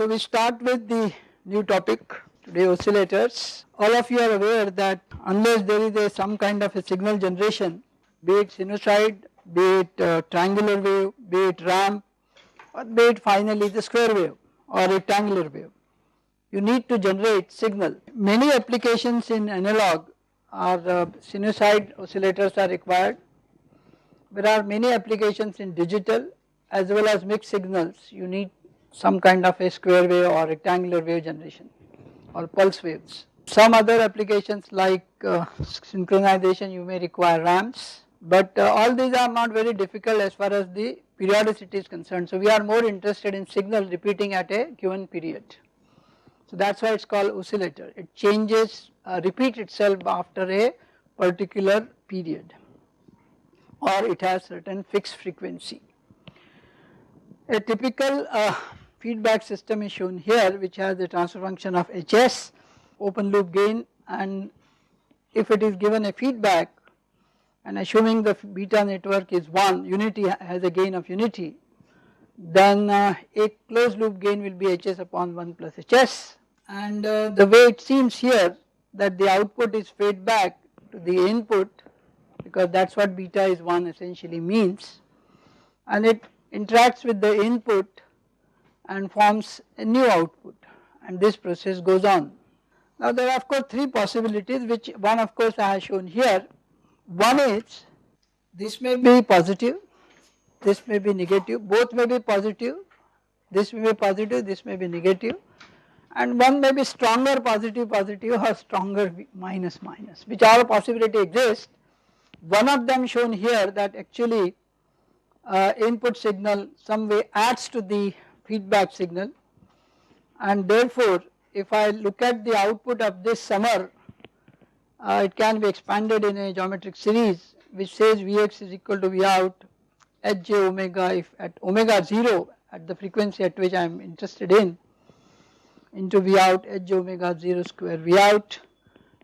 So we start with the new topic today, oscillators. All of you are aware that unless there is some kind of a signal generation, be it sinusoid, be it triangular wave, be it ramp, or be it finally the square wave or rectangular wave, you need to generate signal. Many applications in analog are sinusoid oscillators are required. There are many applications in digital as well as mixed signals. You need some kind of a square wave or rectangular wave generation or pulse waves. Some other applications like synchronization, you may require ramps, but all these are not very difficult as far as the periodicity is concerned. So we are more interested in signal repeating at a given period. So that is why it is called oscillator. It changes, repeats itself after a particular period, or it has certain fixed frequency. A typical feedback system is shown here, which has the transfer function of Hs, open loop gain, and if it is given a feedback and assuming the beta network is 1, unity has a gain of unity, then a closed loop gain will be Hs upon 1 plus Hs, and the way it seems here that the output is fed back to the input, because that is what beta is 1 essentially means, and it interacts with the input and forms a new output, and this process goes on. Now there are of course three possibilities, which one of course I have shown here. One is this may be positive, this may be negative, both may be positive, this may be positive, this may be negative, and one may be stronger positive or stronger minus, whichever possibility exists. One of them shown here that actually input signal some way adds to the feedback signal, and therefore if I look at the output of this summer, it can be expanded in a geometric series which says Vx is equal to V out Hj omega if at omega 0 at the frequency at which I am interested in, into V out Hj omega 0 square V out,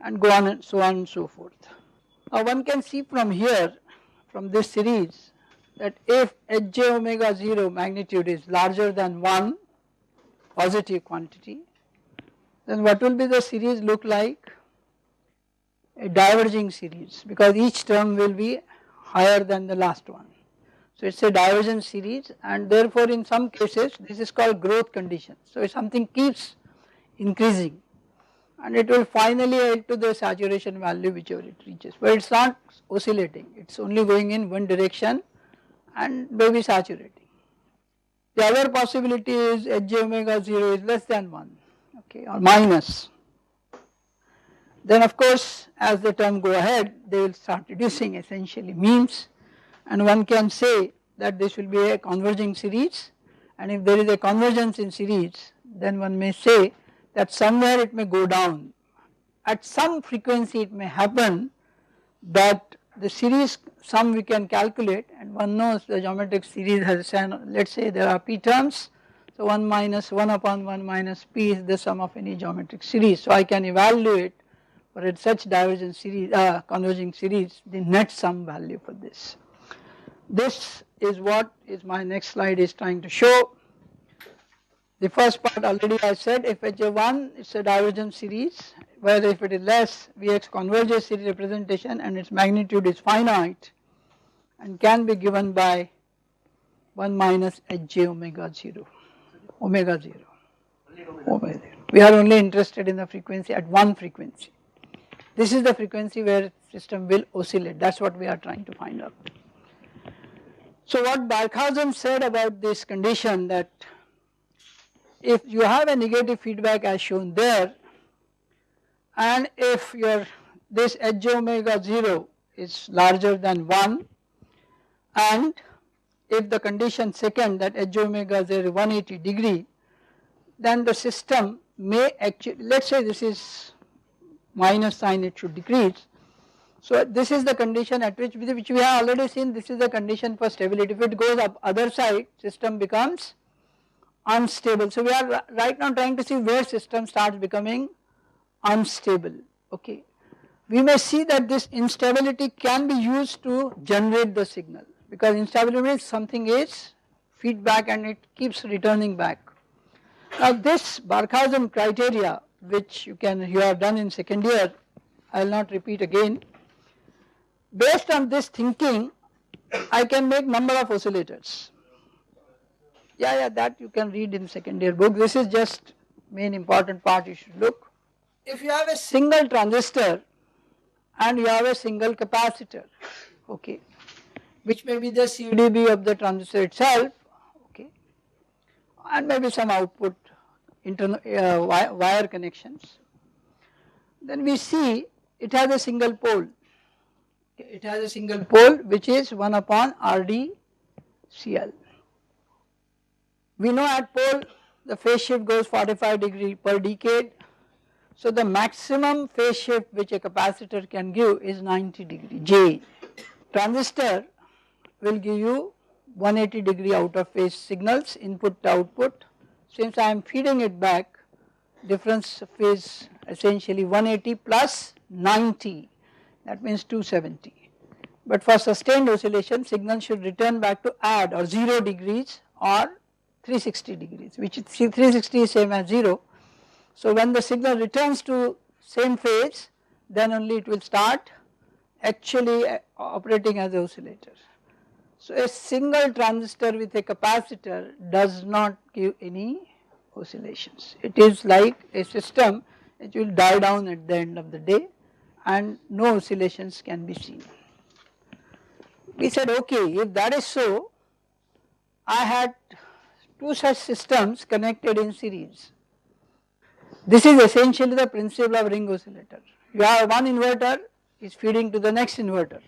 and go on and so forth. Now one can see from here, from this series, that if Hj omega 0 magnitude is larger than 1 positive quantity, then what will be the series look like? A diverging series, because each term will be higher than the last one. So it is a divergent series, and therefore in some cases this is called growth condition. So if something keeps increasing and it will finally head to the saturation value whichever it reaches, but it is not oscillating, it is only going in one direction and maybe saturating. The other possibility is Hj omega 0 is less than 1, okay, or minus. Then of course as the term go ahead they will start reducing essentially means, and one can say that this will be a converging series, and if there is a convergence in series then one may say that somewhere it may go down. At some frequency it may happen that the series sum we can calculate, and one knows the geometric series has, let us say there are p terms, so 1 minus 1 upon 1 minus p is the sum of any geometric series. So I can evaluate for such divergent series, converging series, the net sum value for this. This is what is my next slide is trying to show. The first part already I said, if Hj1 is a divergent series, where if it is less, Vx converges series representation and its magnitude is finite and can be given by 1 minus Hj omega 0, omega 0. We are only interested in the frequency at one frequency. This is the frequency where system will oscillate, that is what we are trying to find out. So what Barkhausen said about this condition, that if you have a negative feedback as shown there, and if this Hj omega 0 is larger than 1, and if the condition second that Hj omega 0 is 180 degree, then the system may actually, let us say this is minus sign, it should decrease. So this is the condition at which we have already seen, this is the condition for stability. If it goes up other side, system becomes unstable. So we are right now trying to see where system starts becoming unstable, okay. We may see that this instability can be used to generate the signal, because instability means something is feedback and it keeps returning back. Now this Barkhausen criteria, which you have done in second year, I will not repeat again. Based on this thinking, I can make number of oscillators. Yeah, that you can read in second year book. This is just main important part you should look. If you have a single transistor and you have a single capacitor, okay, which may be the CDB of the transistor itself, okay, and maybe some output internal wire connections, then we see it has a single pole. It has a single pole which is 1 upon RD CL. We know at pole the phase shift goes 45 degree per decade. So the maximum phase shift which a capacitor can give is 90 degree J. Transistor will give you 180 degree out of phase signals, input to output. Since I am feeding it back, difference phase essentially 180 plus 90, that means 270. But for sustained oscillation, signal should return back to add or 0 degrees or 360 degrees, which is 360 is same as 0. So when the signal returns to same phase, then only it will start actually operating as an oscillator. So a single transistor with a capacitor does not give any oscillations. It is like a system which will die down at the end of the day and no oscillations can be seen. We said, okay, if that is so, I had two such systems connected in series. This is essentially the principle of ring oscillator. You have one inverter is feeding to the next inverter.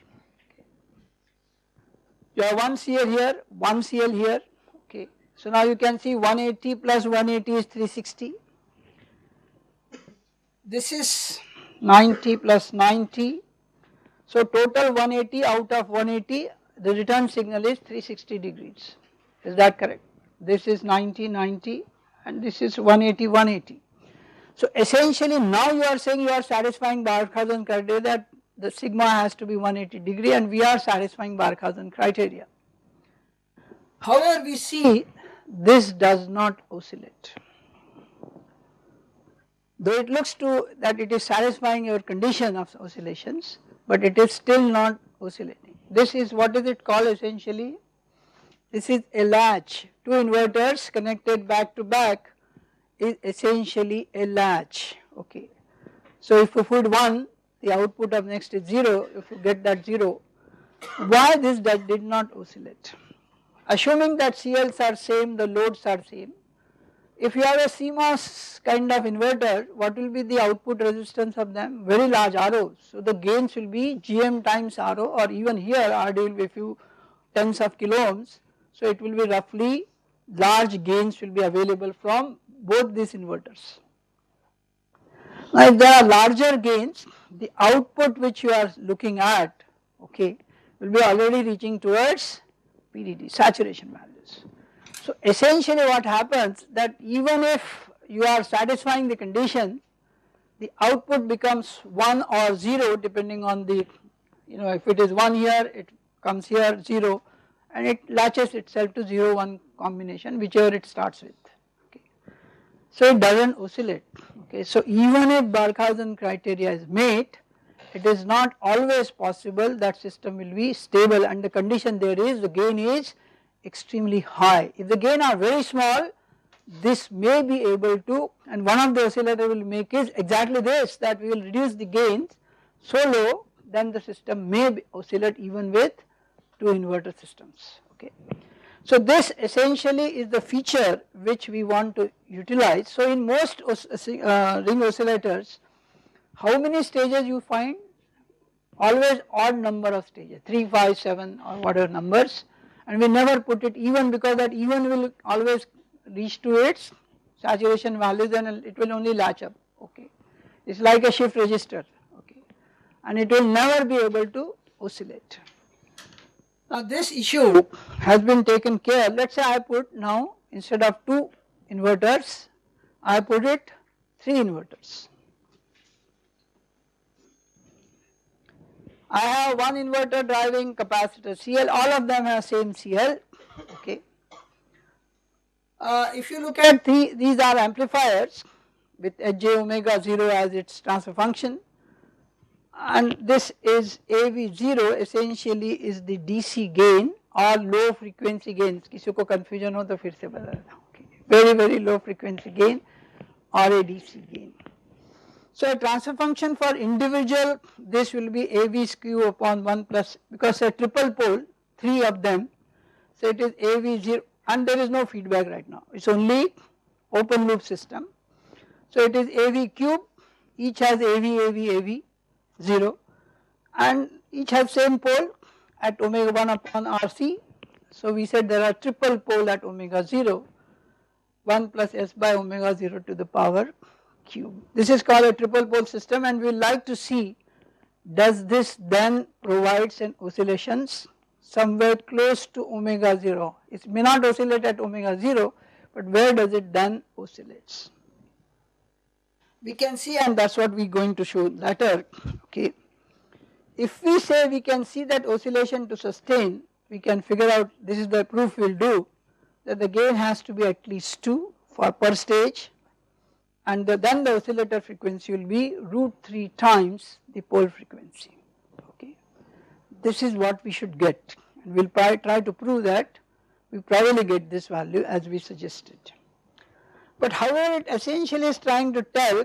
You have one CL here, one CL here. Okay. So now you can see 180 plus 180 is 360. This is 90 plus 90. So total 180 out of 180, the return signal is 360 degrees. Is that correct? This is 90, 90 and this is 180, 180. So essentially now you are saying you are satisfying Barkhausen criteria that the sigma has to be 180 degree and we are satisfying Barkhausen criteria. However, we see this does not oscillate. Though it looks to that it is satisfying your condition of oscillations, but it is still not oscillating. This is what is it called essentially? This is a latch. Two inverters connected back to back is essentially a latch. Okay. So if you put 1, the output of next is 0, if you get that 0, why this did not oscillate? Assuming that CLs are same, the loads are same. If you have a CMOS kind of inverter, what will be the output resistance of them? Very large ROs. So the gains will be GM times RO, or even here RD will be a few tens of kilo ohms. So it will be roughly large gains will be available from both these inverters. Now if there are larger gains, the output which you are looking at, okay, will be already reaching towards PDD, saturation values. So essentially what happens that even if you are satisfying the condition, the output becomes 1 or 0 depending on the, if it is 1 here, it comes here 0 and it latches itself to 0, 1 combination whichever it starts with. Okay. So it does not oscillate. Okay. So even if Barkhausen criteria is met, it is not always possible that system will be stable and the condition there is the gain is extremely high. If the gain are very small, this may be able to, and one of the oscillator will make is exactly this, that we will reduce the gains so low then the system may oscillate even with two inverter systems. Okay. So this essentially is the feature which we want to utilize. So in most ring oscillators, how many stages you find? Always odd number of stages, 3, 5, 7 or whatever numbers, and we never put it even because that even will always reach to its saturation values and it will only latch up. Okay. It's like a shift register, okay, and it will never be able to oscillate. Now this issue has been taken care. Let us say I put now instead of 2 inverters, I put it 3 inverters. I have one inverter driving capacitor CL, all of them have same CL, okay. If you look at these are amplifiers with Hj omega 0 as its transfer function, and this is AV0 essentially is the DC gain or low frequency gain. किसी को confusion हो तो फिर से बता देता हूँ, very low frequency gain or a DC gain. So a transfer function for individual, this will be AV skew upon 1 plus, because a triple pole, 3 of them, so it is AV0 and there is no feedback right now, it is only open loop system. So it is AV cube, each has AV 0 and each has same pole at omega 1 upon RC. So we said there are triple pole at omega 0, 1 plus S by omega 0 to the power cube. This is called a triple pole system, and we will like to see does this then provides an oscillations somewhere close to omega 0. It may not oscillate at omega 0, but where does it then oscillates? We can see, and that is what we are going to show later. Okay. If we say we can see that oscillation to sustain, we can figure out, this is the proof we will do, that the gain has to be at least 2 for per stage, and then the oscillator frequency will be √3 times the pole frequency. Okay. This is what we should get, and we will try to prove that we probably get this value as we suggested. But however, it essentially is trying to tell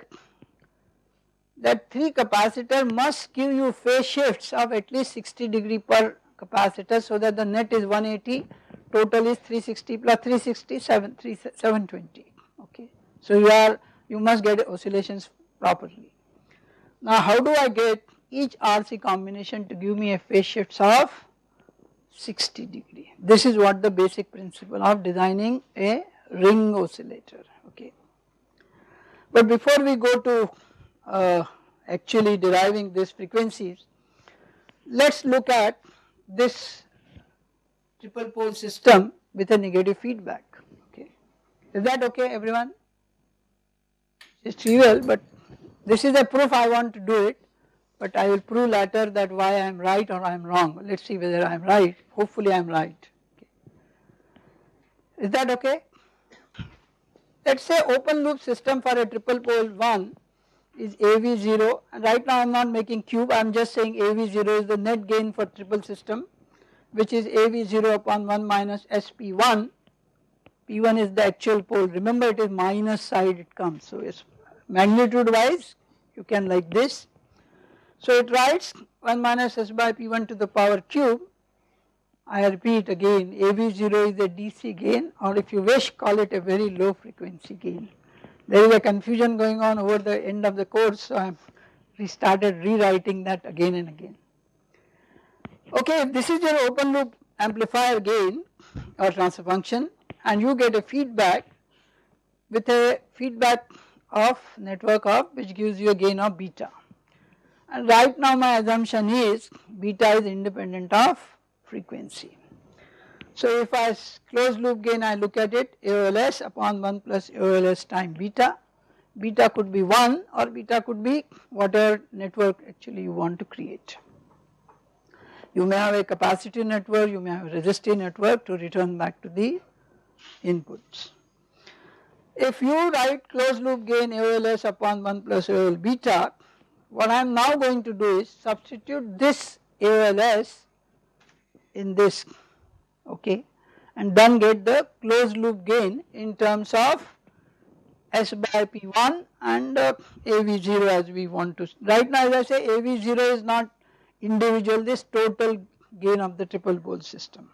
that 3 capacitor must give you phase shifts of at least 60 degree per capacitor, so that the net is 180, total is 360 plus 360, 720. Okay. So you must get oscillations properly. Now how do I get each RC combination to give me a phase shifts of 60 degree? This is what the basic principle of designing a ring oscillator. Okay. But before we go to actually deriving these frequencies, let us look at this triple pole system with a negative feedback. Okay. Is that okay everyone? It is trivial, but this is a proof I want to do it, but I will prove later that why I am right or I am wrong. Let us see whether I am right, hopefully I am right. Okay. Is that okay? Let us say open loop system for a triple pole 1 is AV0, and right now I am not making cube, I am just saying AV0 is the net gain for triple system, which is AV0 upon 1 minus SP1. P1 is the actual pole, remember it is minus side it comes, so it's magnitude wise you can like this. So it writes 1 minus S by P1 to the power cube. I repeat again, AV0 is a DC gain, or if you wish call it a very low frequency gain. There is a confusion going on over the end of the course, so I have restarted rewriting that again and again. Okay, if this is your open loop amplifier gain or transfer function, and you get a feedback with a feedback of network of which gives you a gain of beta, and right now my assumption is beta is independent of frequency. So if I closed loop gain, I look at it AOLS upon 1 plus AOLS time beta. Beta could be 1 or beta could be whatever network actually you want to create. You may have a capacitive network, you may have a resistive network to return back to the inputs. If you write closed loop gain AOLS upon 1 plus AOL beta, what I am now going to do is substitute this AOLS in this, okay, and then get the closed loop gain in terms of S by P1 and AV0 as we want to. Right now as I say AV0 is not individual, this total gain of the triple pole system.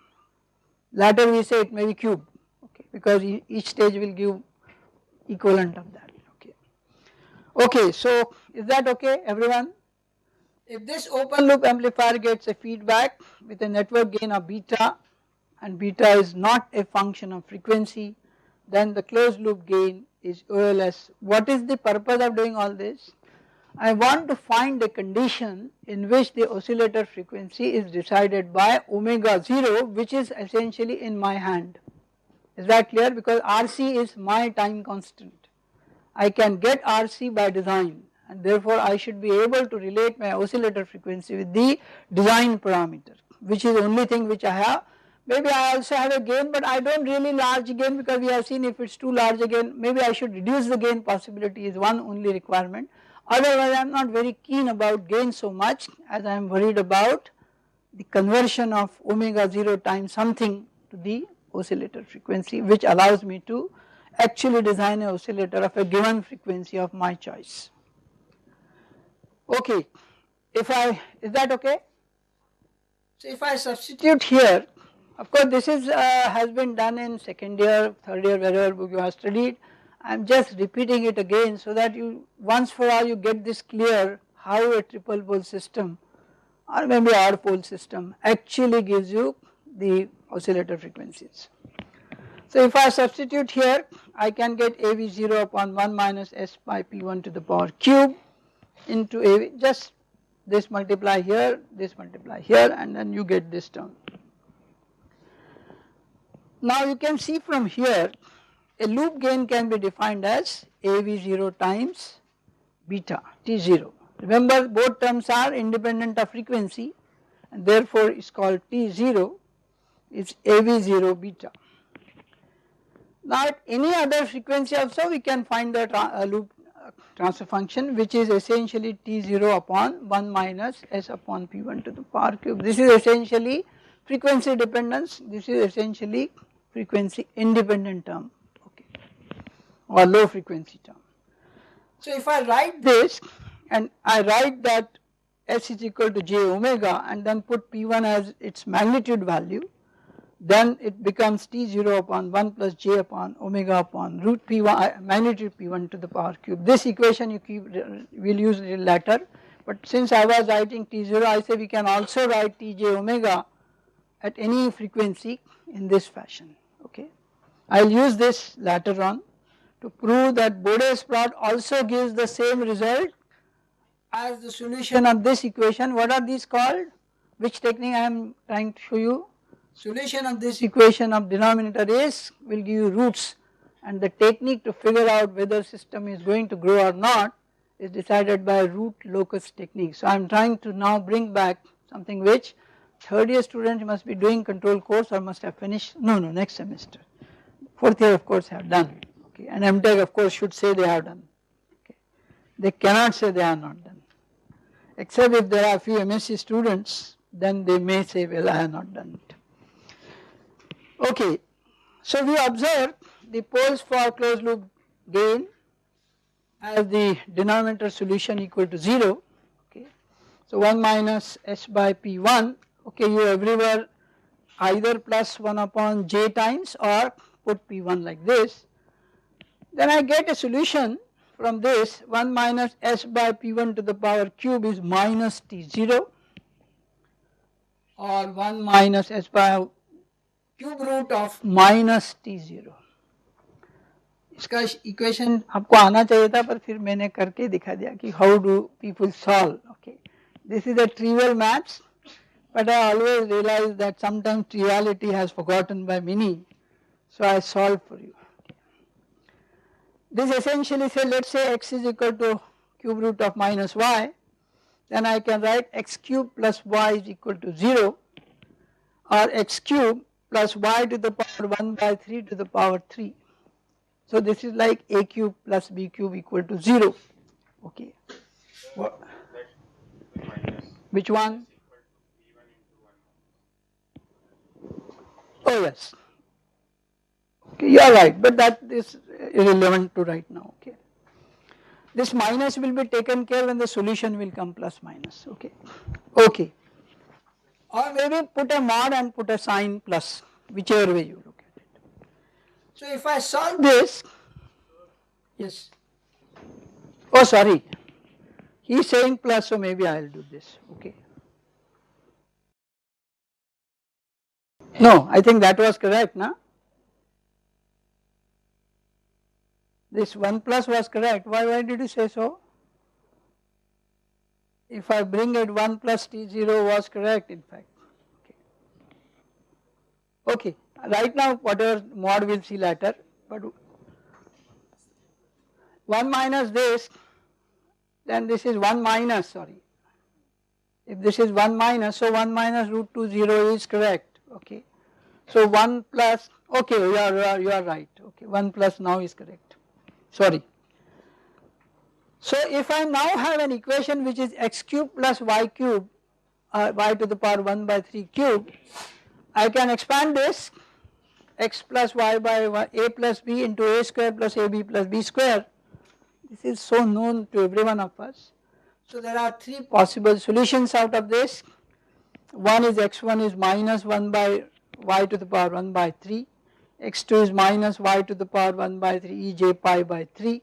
Later we say it may be cube, okay, because each stage will give equivalent of that. Okay. Okay, so is that okay everyone? If this open loop amplifier gets a feedback with a network gain of beta, and beta is not a function of frequency, then the closed loop gain is OLS. What is the purpose of doing all this? I want to find a condition in which the oscillator frequency is decided by omega 0, which is essentially in my hand. Is that clear? Because RC is my time constant. I can get RC by design, and therefore I should be able to relate my oscillator frequency with the design parameter, which is the only thing which I have, maybe I also have a gain, but I don't really large gain, because we have seen if it is too large again, maybe I should reduce the gain possibility is one only requirement. Otherwise I am not very keen about gain so much, as I am worried about the conversion of omega 0 times something to the oscillator frequency, which allows me to actually design an oscillator of a given frequency of my choice. Okay, is that okay? So if I substitute here, of course this is has been done in second year, third year, wherever you have studied. I am just repeating it again so that you once for all you get this clear how a triple pole system or maybe odd pole system actually gives you the oscillator frequencies. So if I substitute here, I can get AV0 upon 1 minus S by P1 to the power cube into AV, just this multiply here, and then you get this term. Now you can see from here a loop gain can be defined as AV0 times beta T0. Remember both terms are independent of frequency and therefore it is called T0 is AV0 beta. Now at any other frequency also we can find the loop transfer function, which is essentially T0 upon 1 minus S upon P1 to the power cube. This is essentially frequency dependence, this is essentially frequency independent term, okay, or low frequency term. So if I write this and I write that S is equal to j omega and then put P1 as its magnitude value, then it becomes T0 upon 1 plus j upon omega upon root P1 magnitude P1 to the power cube. This equation we'll use it later, but since I was writing T0, I say we can also write Tj omega at any frequency in this fashion, okay. I will use this later on to prove that Bode's plot also gives the same result as the solution of this equation. What are these called? Which technique I am trying to show you? Solution of this equation of denominator is will give you roots, and the technique to figure out whether system is going to grow or not is decided by root locus technique. So I am trying to now bring back something which third year students must be doing control course or must have finished, no next semester. Fourth year of course have done, okay, and MTech of course should say they have done, okay. They cannot say they are not done, except if there are few MSc students, then they may say, well, I have not done it. Okay, so we observe the poles for closed loop gain as the denominator solution equal to 0, okay. So 1 minus S by P1, okay, you everywhere either plus 1 upon j times or put P1 like this, then I get a solution from this. 1 minus S by P1 to the power cube is minus T0, or 1 minus S by cube root of minus T0. इसका equation आपको आना चाहिए था, पर फिर मैंने करके दिखा दिया कि how do people solve, okay. This is a trivial maths, but I always realize that sometimes triviality has forgotten by many, so I solve for you. Okay. This essentially say, let's say x is equal to cube root of minus y, then I can write x cube plus y is equal to 0, or x cube plus y to the power 1 by 3 to the power 3. So this is like a cube plus b cube equal to 0, okay. What? Which one? Oh yes, okay, you are right, but that is irrelevant to right now, okay. This minus will be taken care when the solution will come plus minus, okay. Okay, or maybe put a mod and put a sign plus, whichever way you look at it. So if I solve this, yes, oh sorry, he is saying plus, so maybe I will do this, okay. No, I think that was correct, na? This 1 plus was correct. Why did you say so? If I bring it 1 plus T0 was correct in fact. Okay, right now whatever mod we'll see later, but 1 minus this, then this is 1 minus, sorry. If this is 1 minus, so 1 minus root 2 0 is correct, okay. So 1 plus, okay, you are right, okay, 1 plus now is correct, sorry. So if I now have an equation which is x cube plus y cube, y to the power 1 by 3 cube, I can expand this x plus y by a plus b into a square plus ab plus b square. This is so known to every one of us. So there are three possible solutions out of this. One is x1 is minus 1 by y to the power 1 by 3, x2 is minus y to the power 1 by 3 ej pi by 3,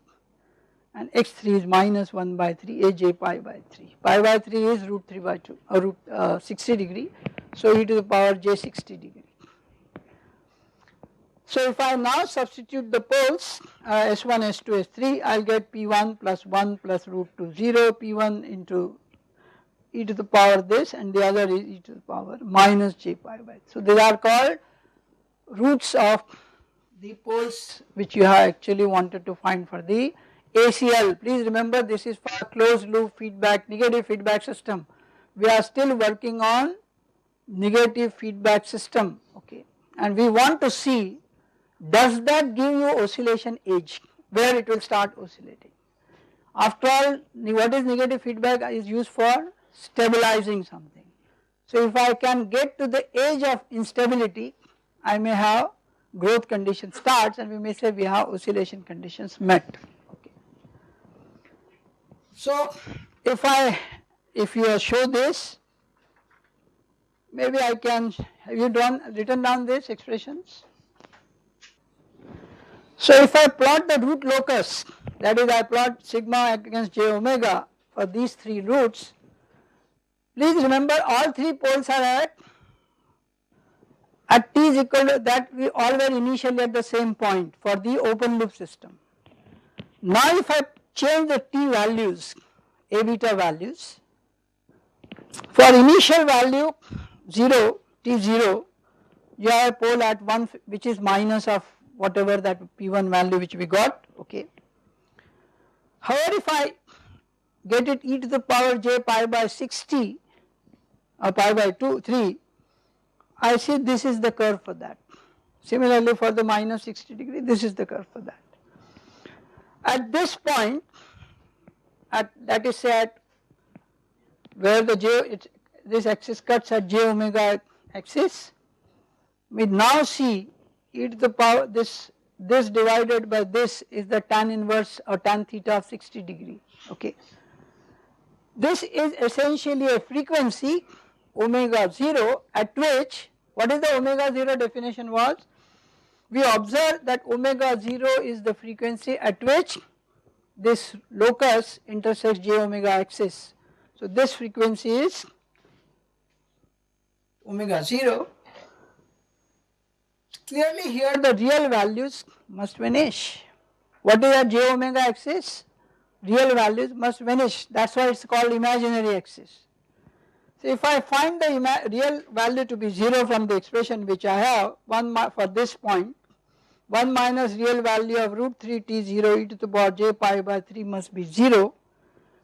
and x3 is minus 1 by 3 aj pi by 3. Pi by 3 is root 3 by 2 or root 60 degree, so e to the power j 60 degree. So if I now substitute the poles S1, S2, S3, I will get P1 plus 1 plus root 2 0, P1 into e to the power this, and the other is e to the power minus j pi by. So these are called roots of the poles which you have actually wanted to find for the ACL. Please remember, this is for closed loop feedback, negative feedback system. We are still working on negative feedback system, okay, and we want to see, does that give you oscillation age where it will start oscillating. After all, what is negative feedback is used for stabilizing something. So if I can get to the age of instability, I may have growth condition starts, and we may say we have oscillation conditions met. Okay. So if you show this, maybe I can, have you written down these expressions? So if I plot the root locus, that is I plot sigma against j omega for these three roots, please remember all three poles are at t is equal to that, we all were initially at the same point for the open loop system. Now if I change the t values, a beta values, for initial value 0, t0, you have a pole at 1 which is minus of whatever that P1 value which we got, okay. However, if I get it e to the power j pi by 60 or pi by 3, I see this is the curve for that. Similarly for the minus 60 degree, this is the curve for that. At this point, that is say at where the this axis cuts at j omega axis, we now see e to the power this divided by this is the tan inverse or tan theta of 60 degree, okay. This is essentially a frequency omega 0 at which, what is the omega 0 definition was? We observe that omega 0 is the frequency at which this locus intersects j omega axis. So this frequency is omega 0. Clearly here the real values must vanish. What is at j omega axis? Real values must vanish, that is why it is called imaginary axis. So if I find the real value to be 0 from the expression which I have, 1 for this point, 1 minus real value of root 3 t0 e to the power j pi by 3 must be 0.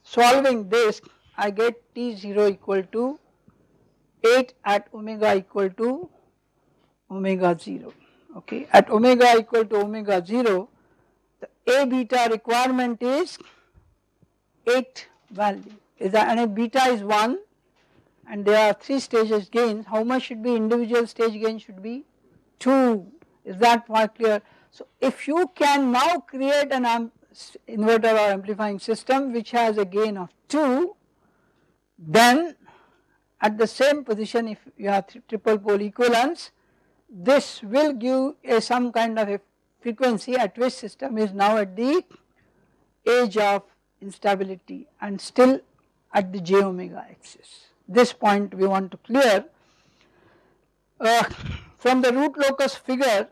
Solving this, I get t0 equal to 8 at omega equal to omega 0, okay. At omega equal to omega 0, the a beta requirement is 8 value, and if beta is 1 and there are 3 stages gains, how much should be individual stage gain should be 2, is that quite clear? So if you can now create an inverter or amplifying system which has a gain of 2, then at the same position if you have triple pole equivalence, this will give some kind of a frequency at which system is now at the edge of instability and still at the j omega axis. This point we want to clear. From the root locus figure,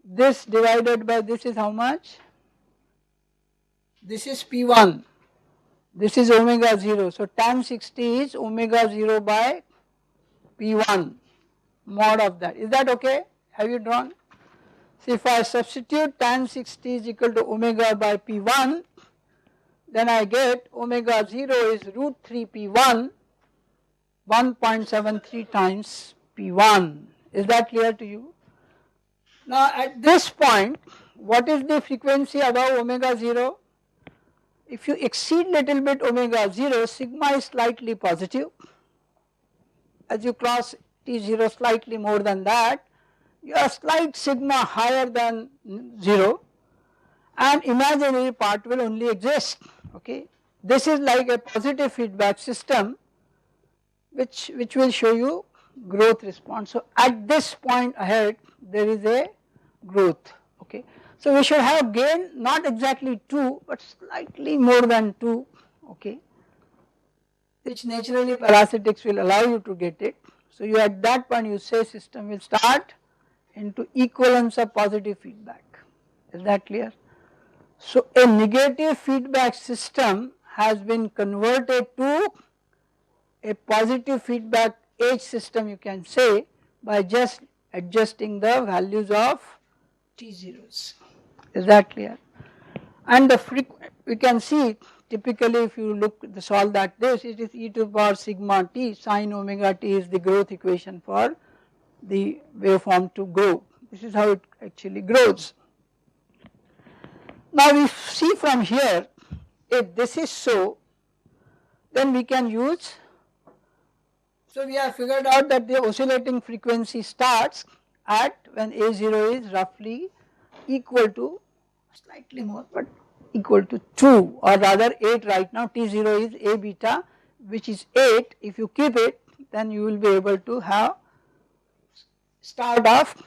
this divided by this is how much? This is P1, this is omega 0, so tan 60 is omega 0 by P1 mod of that, is that okay? Have you drawn? So if I substitute tan 60 is equal to omega by P1, then I get omega 0 is root 3 P1, 1.73 times P1, Is that clear to you? Now at this point, what is the frequency above omega 0? If you exceed little bit omega 0, sigma is slightly positive. As you cross T0 slightly more than that, your slight sigma higher than 0 and imaginary part will only exist, okay. This is like a positive feedback system which will show you growth response. So at this point ahead there is a growth, okay. So we should have gain not exactly 2 but slightly more than 2, okay, which naturally parasitics will allow you to get it. So you at that point you say system will start into equivalence of positive feedback. Is that clear? So a negative feedback system has been converted to a positive feedback age system, you can say, by just adjusting the values of T0s. Is that clear? And the we can see typically if you look solve that this, it is e to the power sigma t, sine omega t is the growth equation for the waveform to grow. This is how it actually grows. Now we see from here, if this is so, then we can use, so we have figured out that the oscillating frequency starts at when A0 is roughly equal to, slightly more, but equal to 2 or rather 8 right now. T0 is A beta which is 8. If you keep it, then you will be able to have start of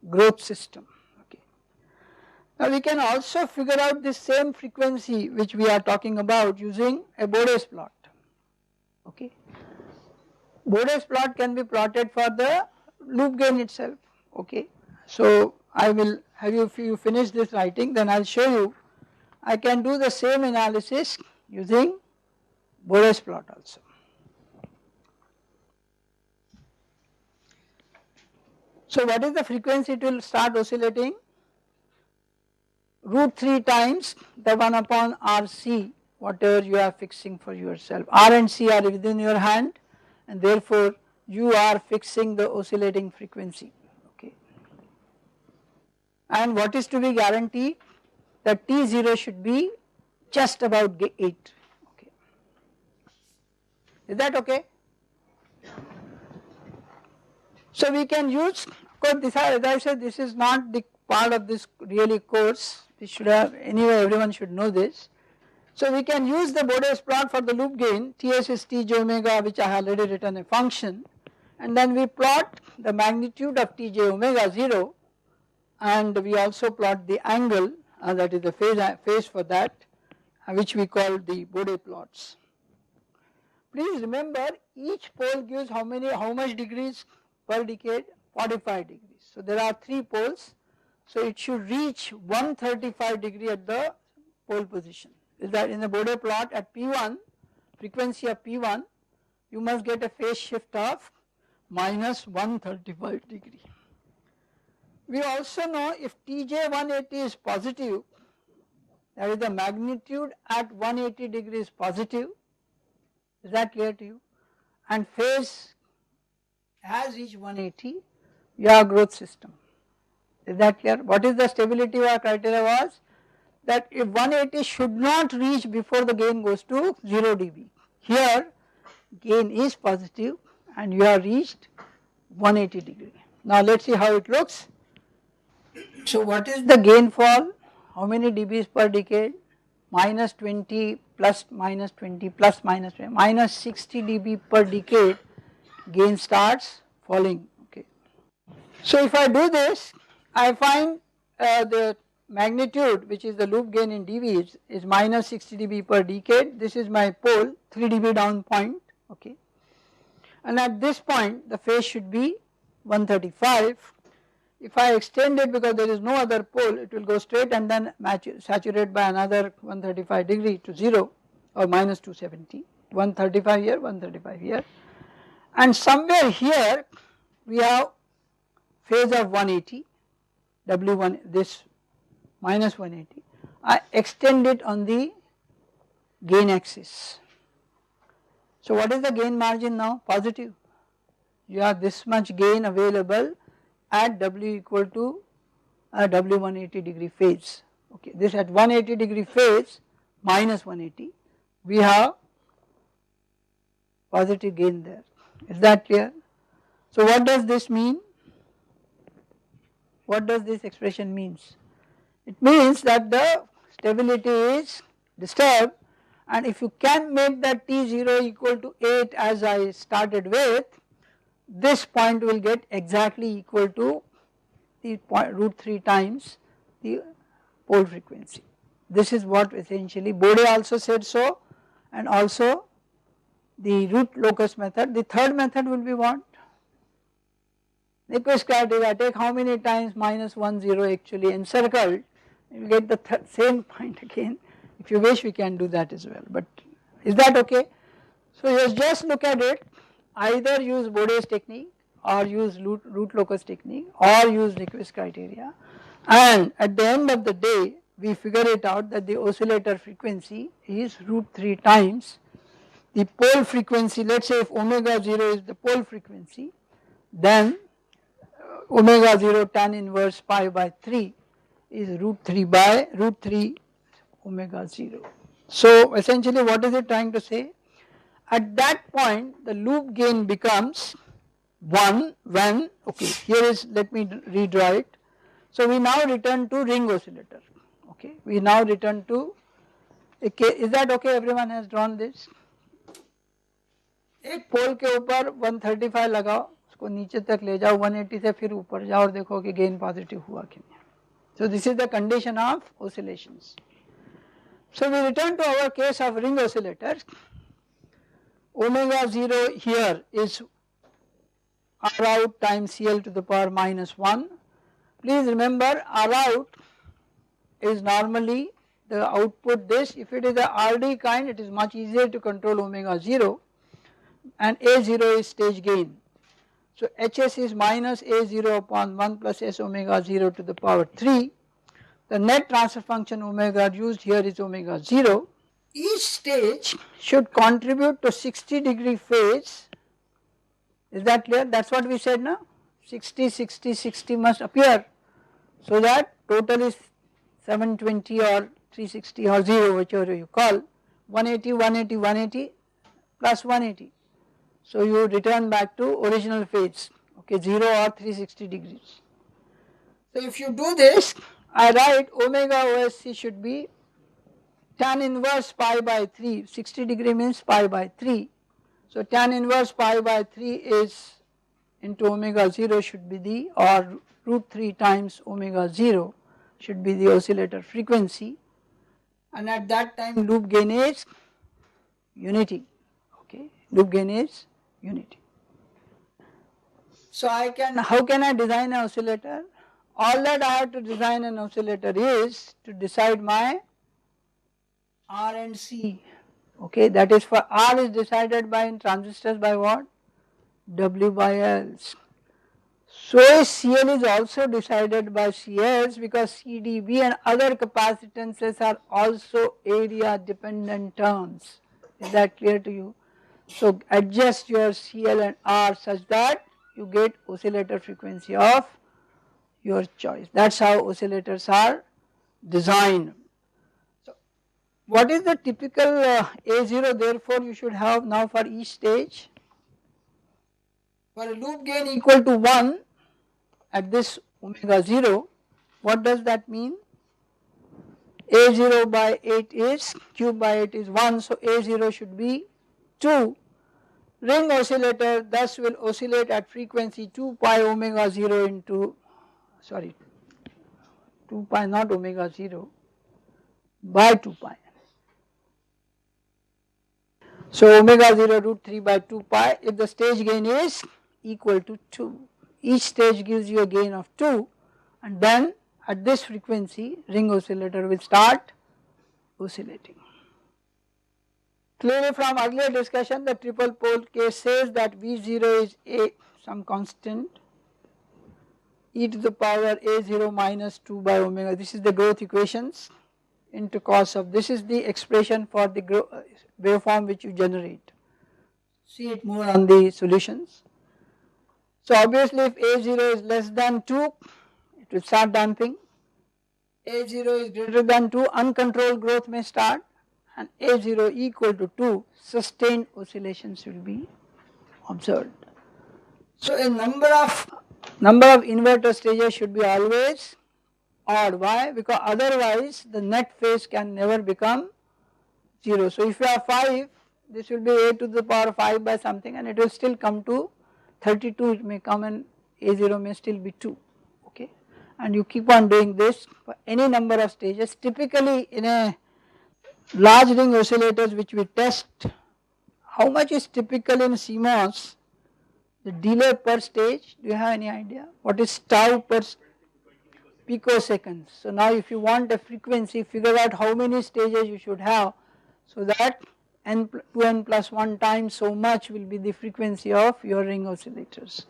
growth system. Okay. Now we can also figure out this same frequency which we are talking about using a Bode's plot. Okay. Bode's plot can be plotted for the loop gain itself. Okay. So I will have you, if you finish this writing, then I will show you. I can do the same analysis using Bode's plot also. So what is the frequency it will start oscillating? Root 3 times the 1 upon RC, whatever you are fixing for yourself. R and C are within your hand and therefore you are fixing the oscillating frequency. Okay. And what is to be guaranteed? That T0 should be just about 8. Okay. Is that okay? So we can use, of course this, as I said, this is not the part of this really course, this should have, anyway everyone should know this. So we can use the Bode's plot for the loop gain, Ts is Tj omega which I have already written a function, and then we plot the magnitude of Tj omega 0 and we also plot the angle, that is the phase for that, which we call the Bode plots. Please remember each pole gives how much degrees per decade? 45 degrees. So there are 3 poles, so it should reach 135 degree at the pole position. Is that in the Bode plot at P1, frequency of P1, you must get a phase shift of minus 135 degree. We also know if Tj 180 is positive, that is the magnitude at 180 degrees positive, is that clear to you? And phase has reached 180, your growth system. Is that clear? What is the stability criteria was? That if 180 should not reach before the gain goes to 0 dB. Here gain is positive and you have reached 180 degree. Now let us see how it looks. So what is the gain fall? How many dBs per decade? Minus 20 plus minus 20 plus minus 20, minus 60 dB per decade gain starts falling. Okay. So if I do this, I find the magnitude which is the loop gain in dB is minus 60 dB per decade. This is my pole, 3 dB down point. Okay. And at this point the phase should be 135. If I extend it because there is no other pole, it will go straight and then saturate by another 135 degree to 0 or minus 270, 135 here, 135 here. And somewhere here we have phase of 180, W1, this minus 180. I extend it on the gain axis. So what is the gain margin now? Positive. You have this much gain available at W equal to a W 180 degree phase. Okay, this at 180 degree phase minus 180 we have positive gain there. Is that clear? So what does this mean? What does this expression means? It means that the stability is disturbed, and if you can make that T0 equal to 8 as I started with, this point will get exactly equal to the point root 3 times the pole frequency. This is what essentially Bode also said so, and also the root locus method. The third method will be what? Nyquist criteria, take how many times minus 1 0 actually encircled, you get the same point again. If you wish we can do that as well, but is that okay? So just look at it, either use Bode's technique or use root locus technique or use Nyquist criteria, and at the end of the day we figure it out that the oscillator frequency is root 3 times the pole frequency. Let us say if omega 0 is the pole frequency, then omega 0 tan inverse pi by 3 is root 3 omega 0. So essentially what is it trying to say? At that point the loop gain becomes 1 when, okay, here is, let me redraw it. So we now return to ring oscillator, okay, we now return to, okay, is that okay? Everyone has drawn this. एक पोल के ऊपर 135 लगाओ, उसको नीचे तक ले जाओ 180 से, फिर ऊपर जाओ और देखो कि गेन पॉजिटिव हुआ कि नहीं. So this is the condition of oscillations. So we return to our case of ring oscillator. Omega 0 here is R out times CL to the power minus 1. Please remember R out is normally the output this. If it is a RD kind, it is much easier to control omega 0, and A0 is stage gain. So HS is minus A0 upon 1 plus S omega 0 to the power 3. The net transfer function omega used here is omega 0. Each stage should contribute to 60 degree phase. Is that clear? That is what we said now. 60, 60, 60 must appear, so that total is 720 or 360 or 0, whichever you call, 180, 180, 180 plus 180. So you return back to original phase, okay, 0 or 360 degrees. So if you do this, I write omega OSC should be tan inverse pi by 3, 60 degree means pi by 3. So tan inverse pi by 3 is into omega 0 should be the, or root 3 times omega 0 should be the oscillator frequency, and at that time loop gain is unity, okay, loop gain is unity. So how can I design an oscillator? All that I have to design an oscillator is to decide my R and C, okay, that is for R is decided by in transistors by what? W by L. So CL is also decided by CS, because CDB and other capacitances are also area dependent terms. Is that clear to you? So adjust your CL and R such that you get oscillator frequency of your choice. That is how oscillators are designed. So what is the typical A0 therefore you should have now for each stage? For a loop gain equal to 1 at this omega 0, what does that mean? A0 by 8 is, cube by 8 is 1, so A0 should be 2. Ring oscillator thus will oscillate at frequency 2 pi omega 0 into, sorry, 2 pi not omega 0 by 2 pi. So omega 0 root 3 by 2 pi if the stage gain is equal to 2. Each stage gives you a gain of 2, and then at this frequency ring oscillator will start oscillating. Clearly from earlier discussion the triple pole case says that V0 is a some constant e to the power A0 minus 2 by omega. This is the growth equations into cos of, this is the expression for the waveform which you generate. See it more on the solutions. So obviously if A0 is less than 2, it will start damping. A0 is greater than 2, uncontrolled growth may start, and A0 equal to 2, sustained oscillations will be observed. So a number of inverter stages should be always odd. Why? Because otherwise the net phase can never become 0. So if you have 5, this will be a to the power 5 by something, and it will still come to 32, it may come, and A0 may still be 2, okay. And you keep on doing this for any number of stages. Typically in a large ring oscillators which we test, how much is typical in CMOS the delay per stage? Do you have any idea? What is tau per picoseconds? So now if you want a frequency, figure out how many stages you should have, so that n plus 1 times so much will be the frequency of your ring oscillators,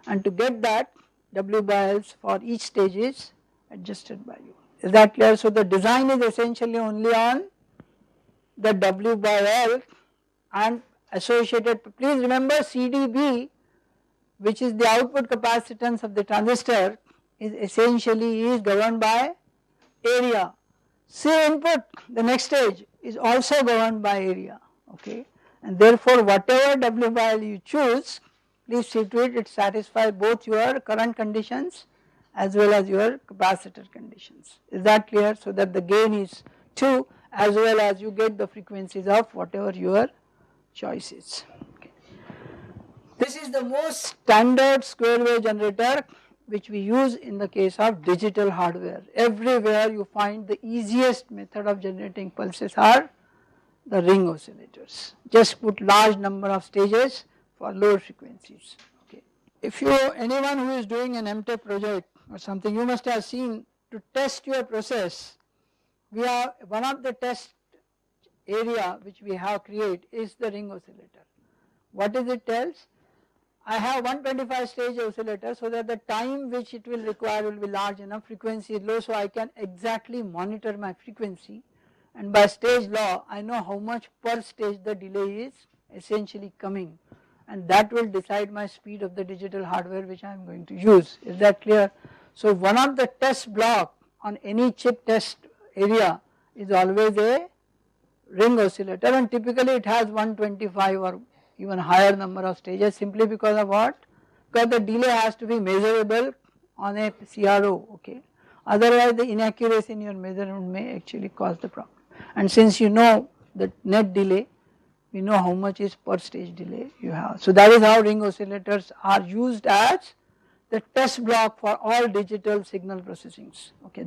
and to get that W by L for each stage is adjusted value. Is that clear? So the design is essentially only on the W by L and associated. Please remember CdB, which is the output capacitance of the transistor, is essentially governed by area. C input, the next stage, is also governed by area, okay, and therefore whatever W by L you choose, please see to it satisfies both your current conditions as well as your capacitor conditions. Is that clear? So that the gain is 2 as well as you get the frequencies of whatever your choice is. Okay. This is the most standard square wave generator which we use in the case of digital hardware. Everywhere you find the easiest method of generating pulses are the ring oscillators. Just put large number of stages for lower frequencies. Okay. If you, anyone who is doing an MTech project or something, you must have seen, to test your process, we have one of the test area which we have created is the ring oscillator. What is it tells? I have 125 stage oscillator, so that the time which it will require will be large enough, frequency is low, so I can exactly monitor my frequency, and by stage law I know how much per stage the delay is essentially coming, and that will decide my speed of the digital hardware which I am going to use. Is that clear? So one of the test block on any chip test area is always a ring oscillator, and typically it has 125 or even higher number of stages, simply because of what? Because the delay has to be measurable on a CRO, okay. Otherwise the inaccuracy in your measurement may actually cause the problem, and since you know the net delay, we know how much is per stage delay you have. So that is how ring oscillators are used as the test block for all digital signal processings, okay.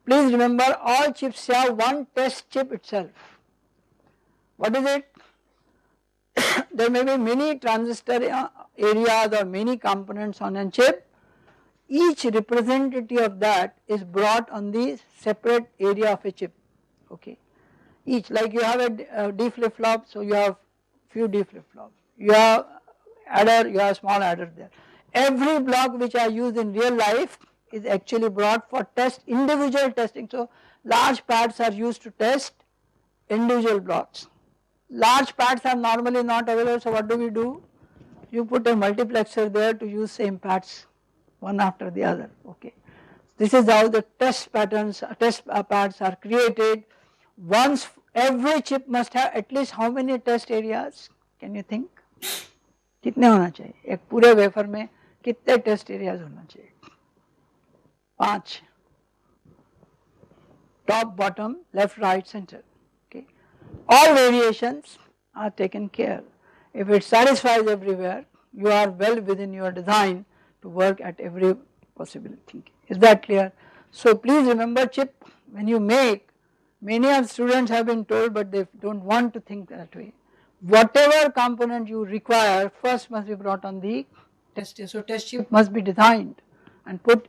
Please remember, all chips have one test chip itself. What is it? There may be many transistor areas or many components on a chip. Each representative of that is brought on the separate area of a chip, okay. Each, like you have a D flip flop, so you have few D flip flops. You have adder, you have small adder there. Every block which are used in real life is actually brought for test, individual testing. So large pads are used to test individual blocks. Large pads are normally not available, so what do? You put a multiplexer there to use same pads one after the other, okay. This is how the test pads are created. Once every chip must have at least how many test areas? Can you think? कितने होना चाहिए? एक पूरे wafer में कितने test areas होना चाहिए? 5. Top, bottom, left, right, center. Okay. All variations are taken care. If it satisfies everywhere, you are well within your design to work at every possibility. Is that clear? So please remember, chip when you make, many of students have been told, but they don't want to think that way. Whatever component you require first must be brought on the test chip. So test chip must be designed and put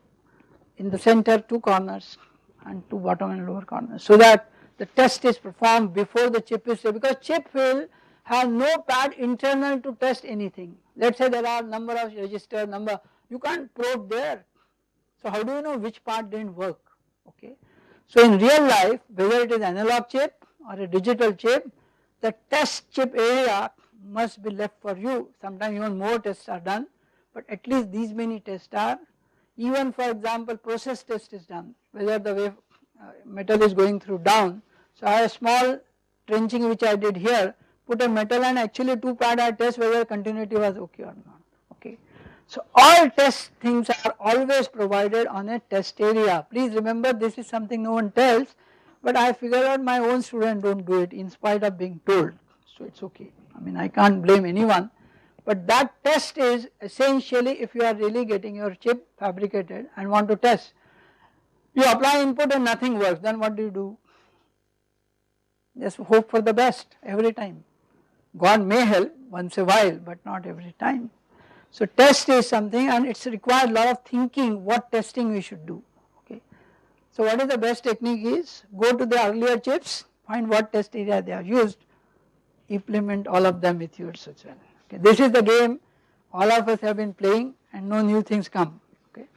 in the center 2 corners and 2 bottom and lower corners, so that the test is performed before the chip is there, because chip will have no pad internal to test anything. Let us say there are number of register, you can't probe there. So how do you know which part didn't work? Okay. So in real life, whether it is analog chip or a digital chip, the test chip area must be left for you. Sometimes even more tests are done, but at least these many tests are, even for example process test is done, whether the wave metal is going through down. So I have a small trenching which I did here, put a metal and actually 2 pad I test whether continuity was okay or not, okay. So all test things are always provided on a test area. Please remember this is something no one tells, but I figure out my own student don't do it in spite of being told, so it's okay. I mean I can't blame anyone, but that test is essentially if you are really getting your chip fabricated and want to test, you apply input and nothing works, then what do? Just hope for the best every time. God may help once a while but not every time. So test is something and it's required a lot of thinking what testing we should do, okay. So what is the best technique is, go to the earlier chips, find what test area they are used, implement all of them with yours as well. Okay. This is the game all of us have been playing and no new things come, okay.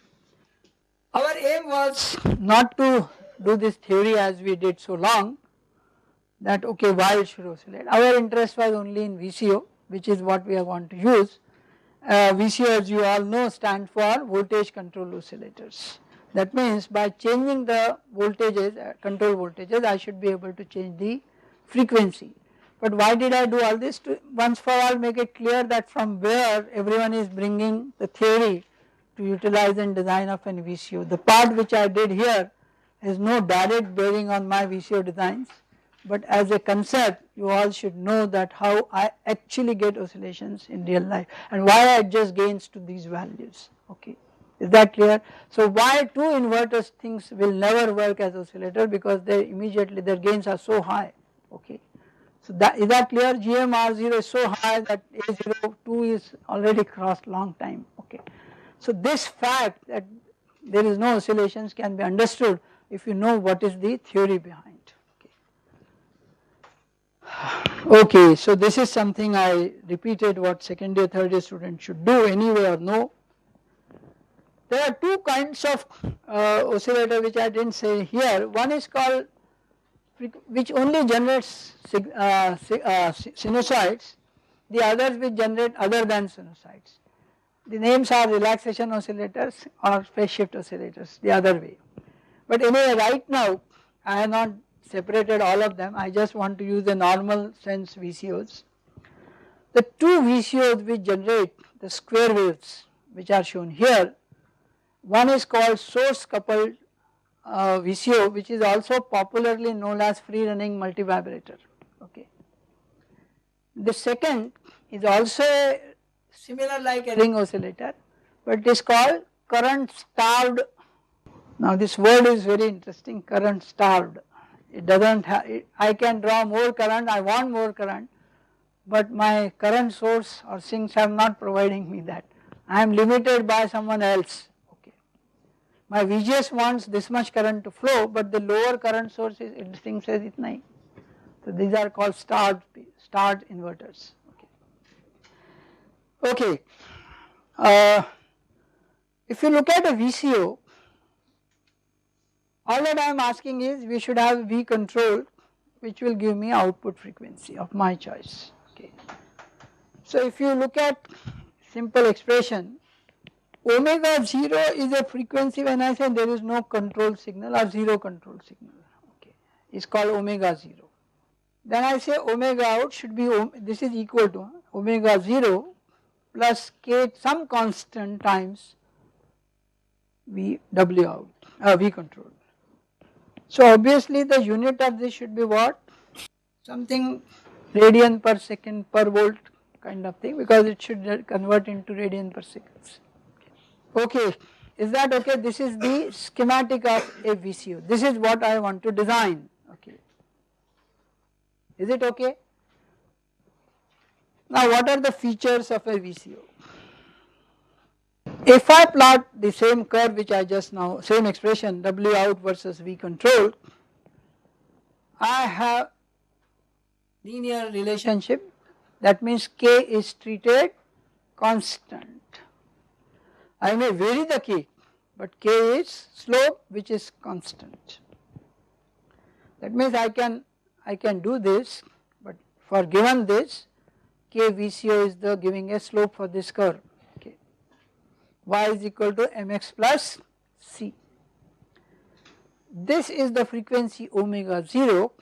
Our aim was not to do this theory as we did so long, that okay why it should oscillate. Our interest was only in VCO, which is what we are going to use. VCO as you all know stand for voltage control oscillators. That means by changing the voltages, control voltages, I should be able to change the frequency. But why did I do all this? To once for all make it clear that from where everyone is bringing the theory to utilize and design of an VCO. The part which I did here has no direct bearing on my VCO designs, but as a concept you all should know that how I actually get oscillations in real life and why I adjust gains to these values, okay. Is that clear? So why two inverters things will never work as oscillator, because they immediately their gains are so high, okay. So that is that clear? GMR0 is so high that A02 is already crossed long time, okay. So this fact that there is no oscillations can be understood if you know what is the theory behind. Okay, so this is something I repeated what second year, third year students should do anyway or know. There are two kinds of oscillator which I didn't say here. One is called which only generates sinusoids, the others which generate other than sinusoids. The names are relaxation oscillators or phase shift oscillators, the other way. But anyway right now I have not separated all of them, I just want to use the normal sense VCOs. The two VCOs which generate the square waves which are shown here, one is called source coupled VCO, which is also popularly known as free running multivibrator, okay. The second is also similar like a ring oscillator, but it is called current starved. Now this word is very interesting, current starved. It doesn't have, I can draw more current, I want more current, but my current source or sinks are not providing me that. I am limited by someone else, okay. My VGS wants this much current to flow, but the lower current source is, it sinks says itna hi. So these are called starved inverters, okay. If you look at a VCO, all that I am asking is we should have V control which will give me output frequency of my choice, okay. So if you look at simple expression, omega 0 is a frequency when I say there is no control signal or zero control signal, okay, is called omega 0. Then I say omega out should be, this is equal to omega 0 plus k some constant times V W out, V control. So obviously the unit of this should be what? Something radian per second per volt kind of thing, because it should convert into radian per seconds. Okay, is that okay? This is the schematic of a VCO. This is what I want to design, okay. Is it okay? Now what are the features of a VCO? If I plot the same curve which I just now, same expression W out versus V control, I have linear relationship, that means K is treated constant. I may vary the K, but K is slope which is constant. That means I can do this, but for given this K VCO is the giving a slope for this curve. y is equal to mx plus c. This is the frequency omega 0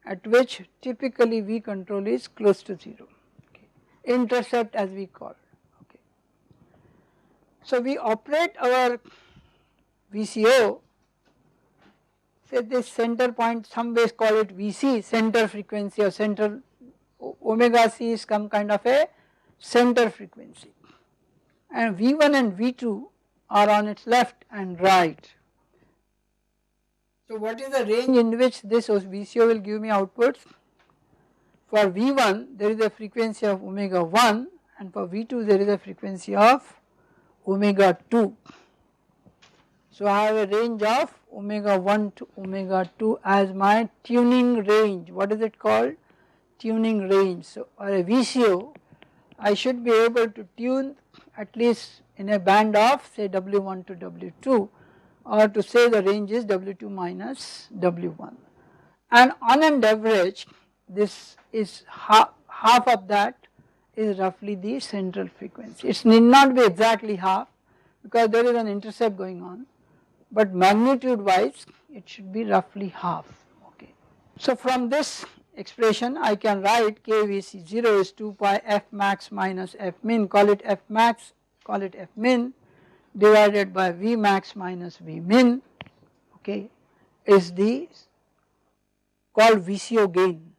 at which typically V control is close to 0, okay. Intercept as we call, okay. So we operate our VCO, say this center point, some ways call it VC, center frequency or central, omega c is some kind of a center frequency, and V1 and V2 are on its left and right. So what is the range in which this VCO will give me outputs? For V1 there is a frequency of omega 1 and for V2 there is a frequency of omega 2. So I have a range of omega 1 to omega 2 as my tuning range. What is it called? Tuning range. So for a VCO I should be able to tune at least in a band of say W1 to W2, or to say the range is W2 minus W1, and on an average this is half of that is roughly the central frequency. It need not be exactly half because there is an intercept going on, but magnitude wise it should be roughly half, okay. So from this expression I can write KVC0 is 2 pi f max minus f min, call it f max, call it f min, divided by V max minus V min, okay, is the called VCO gain.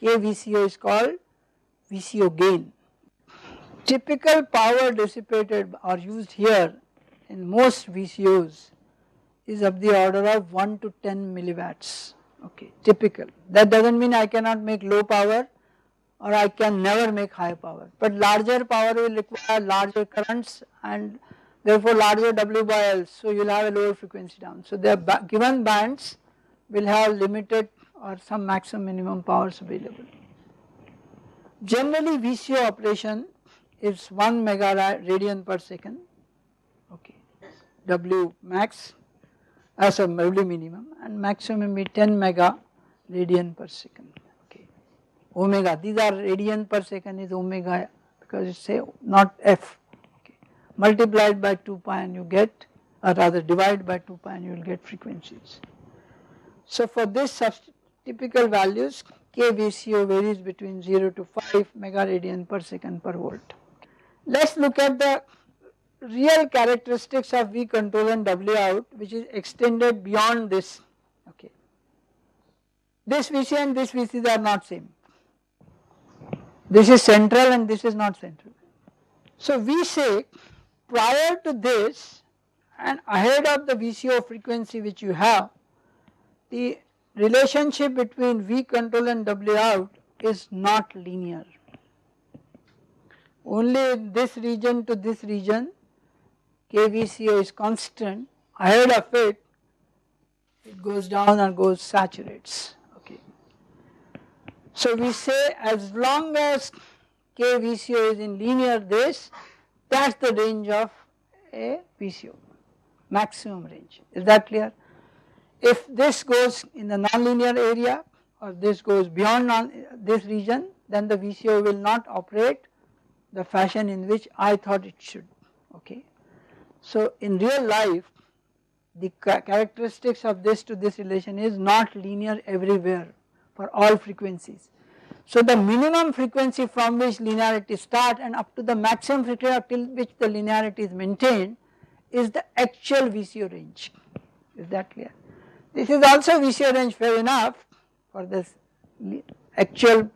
KVCO is called VCO gain. Typical power dissipated or used here in most VCOs is of the order of 1 to 10 milliwatts, okay, typical. That does not mean I cannot make low power or I can never make high power, but larger power will require larger currents and therefore larger W by L, so you will have a lower frequency down. So the given bands will have limited or some maximum minimum powers available. Generally VCO operation is 1 mega radian per second, okay, W max as a W minimum, and maximum be 10 mega radian per second, okay. Omega, these are radian per second is omega because it is say not F, multiplied by 2 pi and you get, or rather divide by 2 pi and you will get frequencies. So for this typical values KVCO varies between 0 to 5 mega radian per second per volt. Let us look at the real characteristics of V control and W out which is extended beyond this, okay. This VC and this VC are not same. This is central and this is not central. So we say prior to this and ahead of the VCO frequency which you have, the relationship between V control and W out is not linear. Only in this region to this region KVCO is constant, ahead of it goes down or goes saturates, okay. So we say as long as KVCO is in linear this, that is the range of a VCO, maximum range, is that clear? If this goes in the nonlinear area or this goes beyond this region, then the VCO will not operate the fashion in which I thought it should, okay. So in real life the characteristics of this to this relation is not linear everywhere for all frequencies. So the minimum frequency from which linearity starts and up to the maximum frequency till which the linearity is maintained is the actual VCO range, is that clear? This is also VCO range, fair enough, for this actual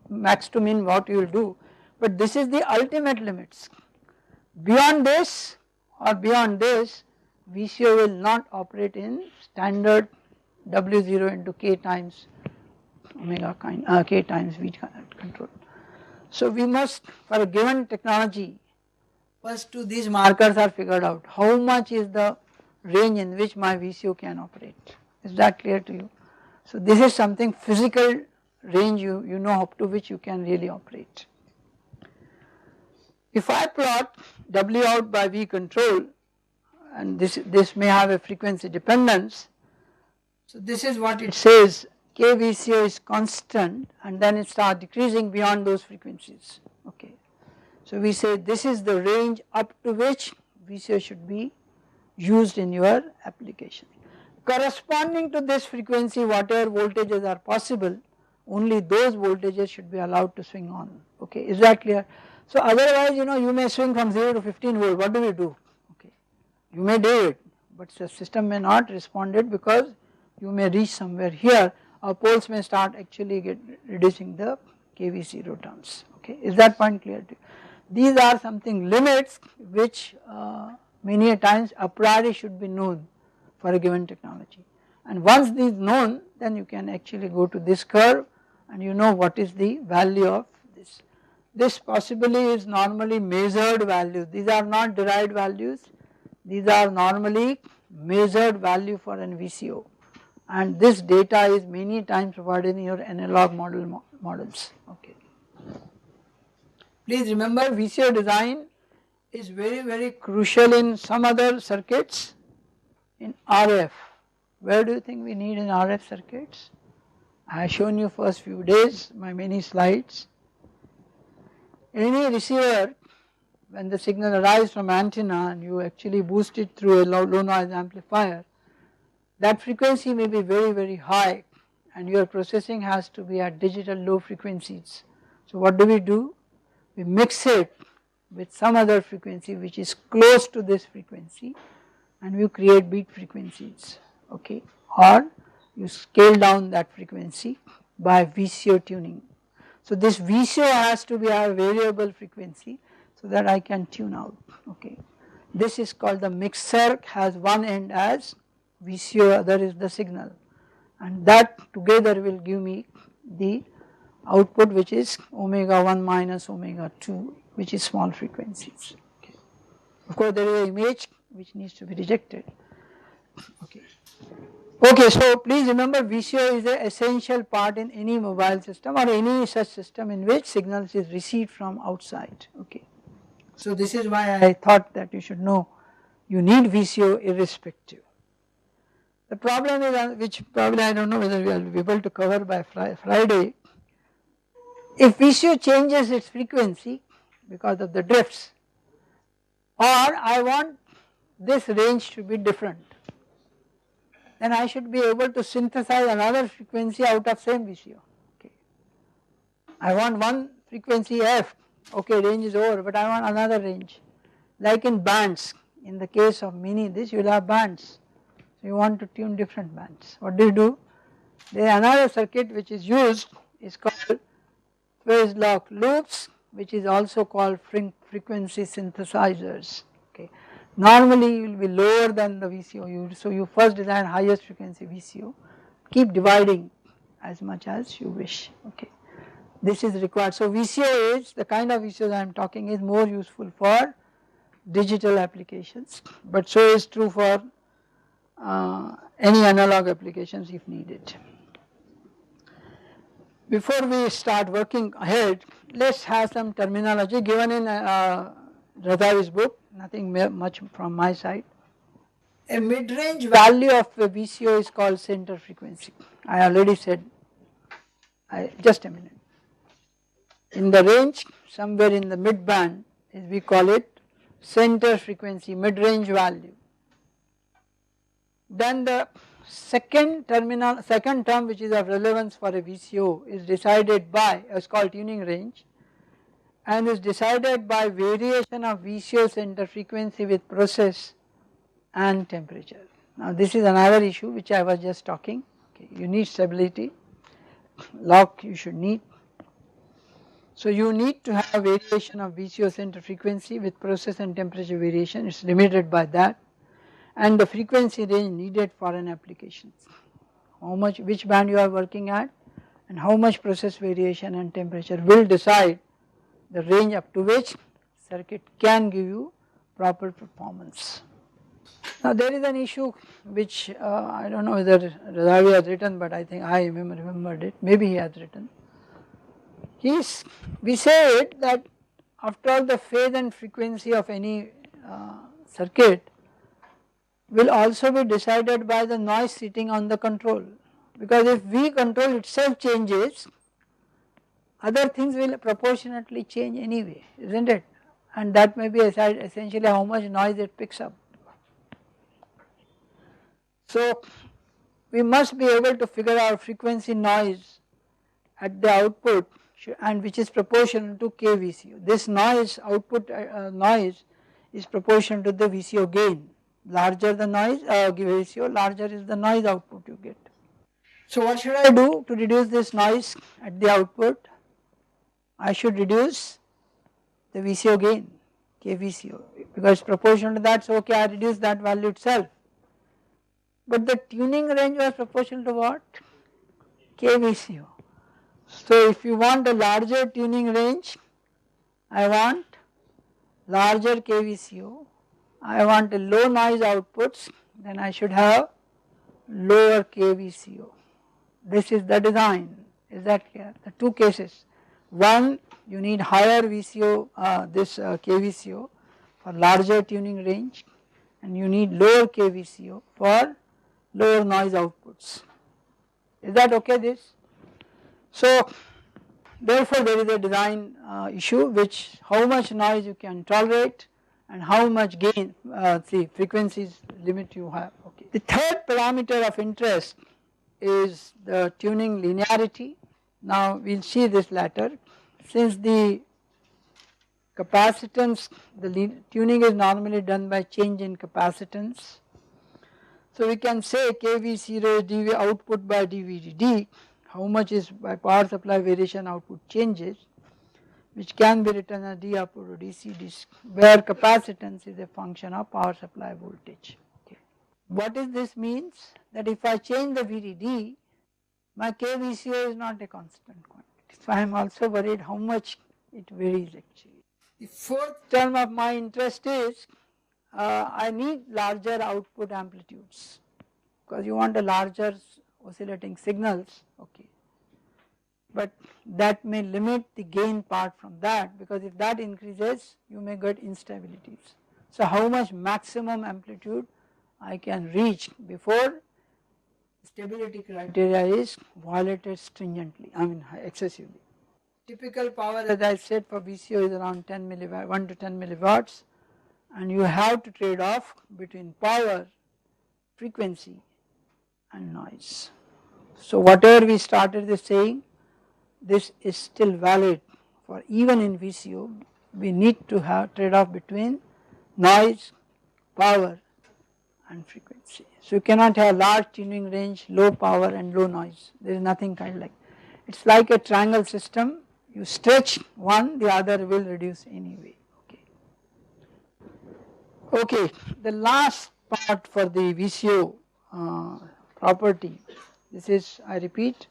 max to min what you will do, but this is the ultimate limits. Beyond this or beyond this VCO will not operate in standard W0 into K times omega K times V control. So we must, for a given technology, first two these markers are figured out, how much is the range in which my VCO can operate, is that clear to you? So this is something physical range you know up to which you can really operate. If I plot W out by V control, and this may have a frequency dependence, so this is what it says, KVCO is constant and then it starts decreasing beyond those frequencies, okay. So we say this is the range up to which VCO should be used in your application. Corresponding to this frequency, whatever voltages are possible, only those voltages should be allowed to swing on, okay, is that clear? So otherwise you may swing from 0 to 15 volt, what do we do? Okay, you may do it, but the system may not respond it because you may reach somewhere here, or poles may start actually reducing the KV0 terms, okay, is that point clear to you? These are something limits which many a times a priori should be known for a given technology, and once these known, then you can actually go to this curve and you know what is the value of this. This possibly is normally measured values, these are not derived values, these are normally measured value for an VCO, and this data is many times provided in your analog models, okay. Please remember VCO design is very crucial in some other circuits. In RF, where do you think we need in RF circuits? I have shown you first few days my many slides. Any receiver, when the signal arrives from antenna and you actually boost it through a low noise amplifier, that frequency may be very high and your processing has to be at digital low frequencies. So what do? We mix it with some other frequency which is close to this frequency, and we create beat frequencies, okay, or you scale down that frequency by VCO tuning. So this VCO has to be a variable frequency so that I can tune out, okay. This is called the mixer, has one end as VCO, other is the signal, and that together will give me the output which is omega 1 minus omega 2, which is small frequencies, okay. Of course there is an image which needs to be rejected, okay. Okay, so please remember VCO is an essential part in any mobile system or any such system in which signals is received from outside, okay. So this is why I thought that you should know you need VCO irrespective. The problem is, which probably I don't know whether we will be able to cover by Friday, if VCO changes its frequency because of the drifts, or I want this range to be different, then I should be able to synthesize another frequency out of same VCO, okay. I want one frequency F, okay, range is over, but I want another range, like in bands, in the case of mini this you will have bands, so you want to tune different bands. What do? There is another circuit which is used, is called phase lock loops, which is also called frequency synthesizers, okay. Normally you will be lower than the VCO, so you first design highest frequency VCO, keep dividing as much as you wish, okay. This is required. So VCO is, the kind of VCO I am talking is more useful for digital applications, but so is true for any analog applications if needed. Before we start working ahead, let us have some terminology given in Radhavi's book, nothing much from my side. A mid-range value of a VCO is called center frequency. I already said, just a minute. In the range, somewhere in the mid band, we call it center frequency, mid-range value. Then the second term which is of relevance for a VCO is decided by, is called tuning range, and is decided by variation of VCO center frequency with process and temperature. Now this is another issue which I was just talking, okay. You need stability, lock you should need. So you need to have variation of VCO center frequency with process and temperature variation, it is limited by that, and the frequency range needed for an application. How much, which band you are working at, and how much process variation and temperature will decide the range up to which circuit can give you proper performance. Now there is an issue which I don't know whether Radhavi has written, but I think I remembered it, maybe he has written. We say it that after all the phase and frequency of any circuit will also be decided by the noise sitting on the control, because if V control itself changes, other things will proportionately change anyway, isn't it? and that may be essentially how much noise it picks up. So we must be able to figure out frequency noise at the output and which is proportional to k VCO. This noise output noise is proportional to the VCO gain. Larger the noise VCO, larger is the noise output you get. So what should I do to reduce this noise at the output? I should reduce the VCO gain, k VCO, because proportional to that, so okay, I reduce that value itself. But the tuning range was proportional to what? K VCO. So if you want a larger tuning range, I want larger k VCO. I want a low noise outputs, then I should have lower k VCO. This is the design, is that clear? The two cases. One, you need higher VCO, k VCO for larger tuning range, and you need lower k VCO for lower noise outputs. Is that okay this? So therefore there is a design issue which how much noise you can tolerate and how much gain, frequencies limit you have. Okay. The third parameter of interest is the tuning linearity. Now we will see this later. Since the capacitance, the tuning is normally done by change in capacitance. So we can say KV0 is dV output by dVdt, how much is by power supply variation output changes, which can be written as d output or DC, where capacitance is a function of power supply voltage. Okay. What does this means? That if I change the VDD, my KVCO is not a constant quantity. So I am also worried how much it varies actually. The fourth term of my interest is I need larger output amplitudes because you want a larger oscillating signals, okay. But that may limit the gain part from that, because if that increases you may get instabilities. So how much maximum amplitude I can reach before stability criteria is violated stringently, excessively. Typical power, as I said, for VCO is around 10 milliwatt, 1 to 10 milliwatts, and you have to trade off between power, frequency and noise. So whatever we started this saying, this is still valid for even in VCO. We need to have trade off between noise, power and frequency. So you cannot have large tuning range, low power and low noise. There is nothing kind like. It's like a triangle system. You stretch one, the other will reduce anyway. Okay, the last part for the VCO property, this is, I repeat,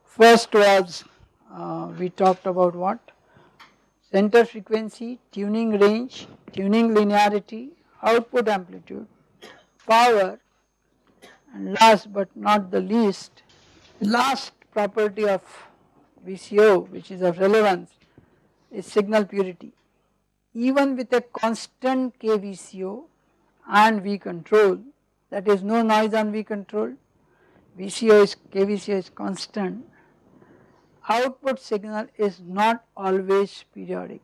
first was we talked about what? Center frequency, tuning range, tuning linearity, output amplitude, power, and last but not the least, last property of VCO which is of relevance is signal purity. Even with a constant k VCO and V control, that is no noise on V control, k VCO is constant, output signal is not always periodic.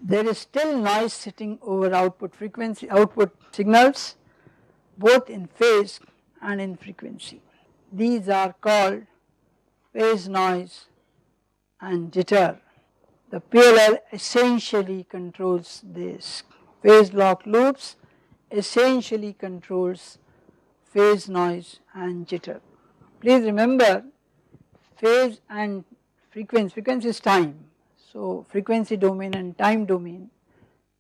There is still noise sitting over output frequency, output signals, both in phase and in frequency. These are called phase noise and jitter. The PLL essentially controls this. Phase lock loops essentially controls phase noise and jitter. Please remember, phase and frequency is time. So frequency domain and time domain,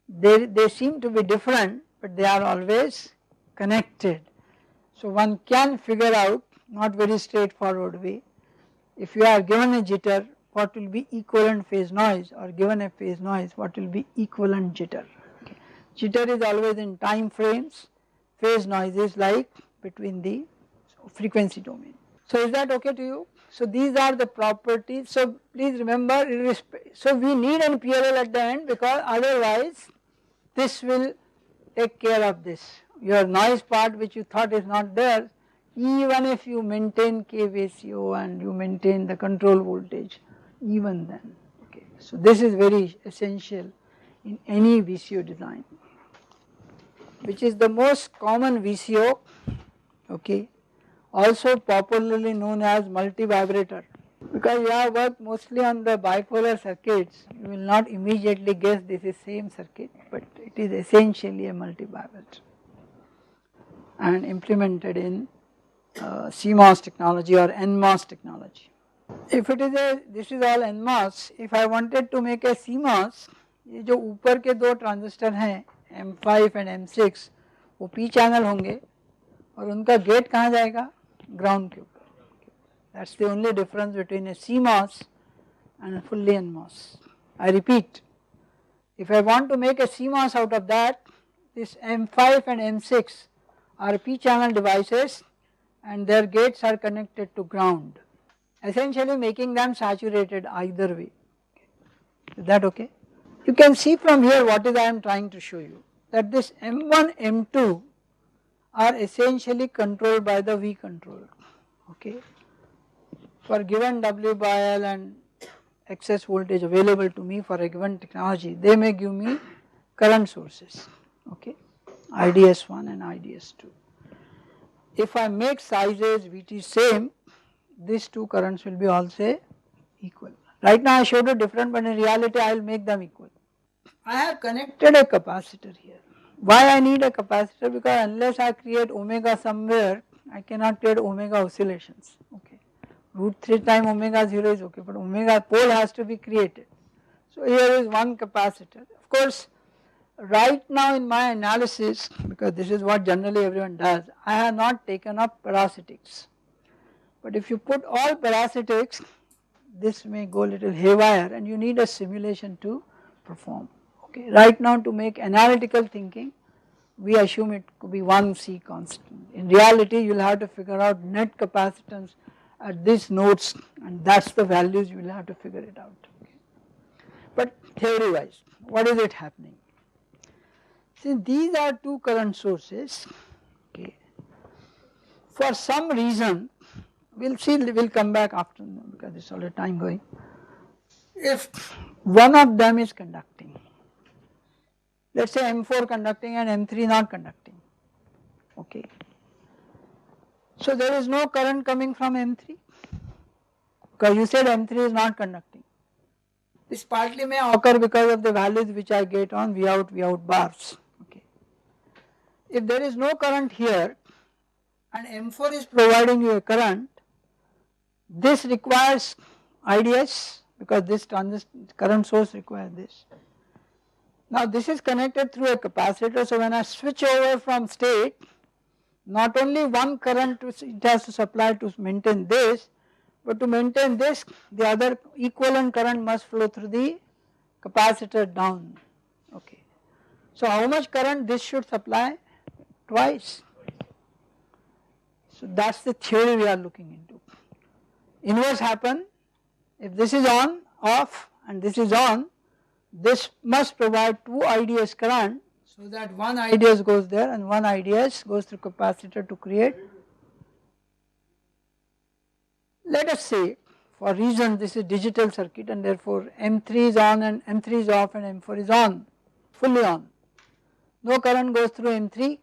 they seem to be different, but they are always connected. So one can figure out, not very straightforward way, if you are given a jitter, what will be equivalent phase noise, or given a phase noise, what will be equivalent jitter. Okay. Jitter is always in time frames, phase noise is like between the frequency domain. So is that okay to you? So these are the properties. So please remember, so we need an PLL at the end, because otherwise this will take care of this. Your noise part which you thought is not there, even if you maintain k VCO and you maintain the control voltage, even then. Okay. So this is very essential in any VCO design, which is the most common VCO, okay, also popularly known as multi-vibrator. Because you have worked mostly on the bipolar circuits, you will not immediately guess this is same circuit, but it is essentially a multi-vibrator and implemented in CMOS technology or NMOS technology. If it is this is all NMOS, if I wanted to make a CMOS, ये जो ऊपर के दो transistor हैं M5 and M6 वो P channel होंगे और उनका गेट कहाँ जाएगा, ग्राउंड के ऊपर. That's the only difference between a CMOS and a fully NMOS. I repeat, if I want to make a CMOS out of that, this M5 and M6 are P channel devices and their gates are connected to ground, essentially making them saturated either way. Is that okay? You can see from here what is I am trying to show you, that this M1, M2 are essentially controlled by the V controller, okay. For given W by L and excess voltage available to me for a given technology, they may give me current sources, okay, IDS1 and IDS2. If I make sizes which is same, these two currents will be also equal. Right now I showed you different, but in reality I will make them equal. I have connected a capacitor here. Why I need a capacitor? Because unless I create omega somewhere, I cannot create omega oscillations, okay. Root 3 times omega 0 is okay, but omega pole has to be created. So here is one capacitor. Of course, right now in my analysis, because this is what generally everyone does, I have not taken up parasitics. But if you put all parasitics, this may go a little haywire and you need a simulation to perform. Okay. Right now to make analytical thinking, we assume it could be 1 C constant. In reality, you will have to figure out net capacitance at these nodes, and that is the values you will have to figure it out. Okay. But theory wise, what is it happening? See, these are two current sources, okay. For some reason, we will see, we will come back after because there is already time going. If one of them is conducting, let us say M4 conducting and M3 not conducting, okay. So there is no current coming from M3 because you said M3 is not conducting. This partly may occur because of the values which I get on V out bars, okay. If there is no current here and M4 is providing you a current, this requires IDS because this current source requires this. Now this is connected through a capacitor, so when I switch over from state, not only one current it has to supply to maintain this, but to maintain this the other equivalent current must flow through the capacitor down, okay. So how much current this should supply? Twice. So that is the theory we are looking into. Inverse happen, if this is on, off and this is on, this must provide two IDS current, so that one IDS goes there and one IDS goes through capacitor to create. Let us say for reason this is digital circuit and therefore M3 is on and M3 is off and M4 is on, fully on. No current goes through M3.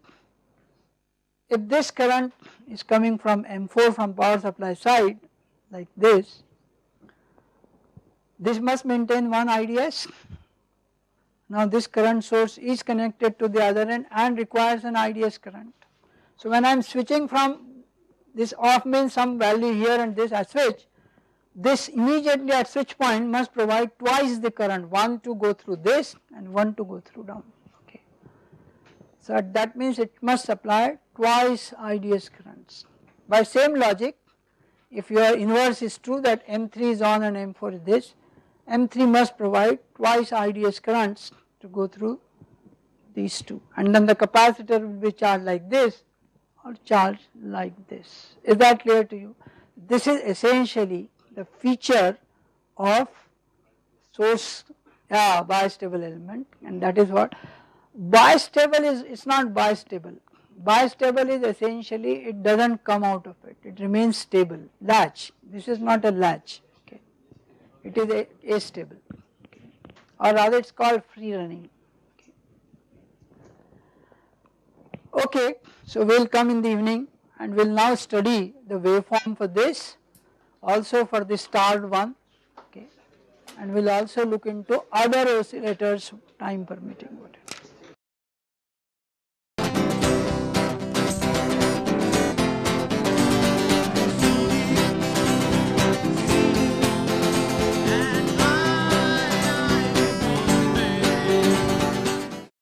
If this current is coming from M4 from power supply side like this must maintain one IDS. Now this current source is connected to the other end and requires an IDS current. So when I am switching from this off means some value here and this I switch, this immediately at switch point must provide twice the current, one to go through this and one to go through down, okay. So that means it must supply twice IDS currents. By same logic, if your inverse is true that M3 is on and M4 is this, M3 must provide twice IDS currents to go through these two, and then the capacitor will be charged like this or charged like this. Is that clear to you? This is essentially the feature of source bistable element, and that is what bistable is. It's not bistable. Bistable is essentially it doesn't come out of it, it remains stable. Latch, this is not a latch, okay. It is astable, okay. Or rather it is called free running. Okay, so we will come in the evening and we will now study the waveform for this, also for the starred one, okay, and we will also look into other oscillators time permitting.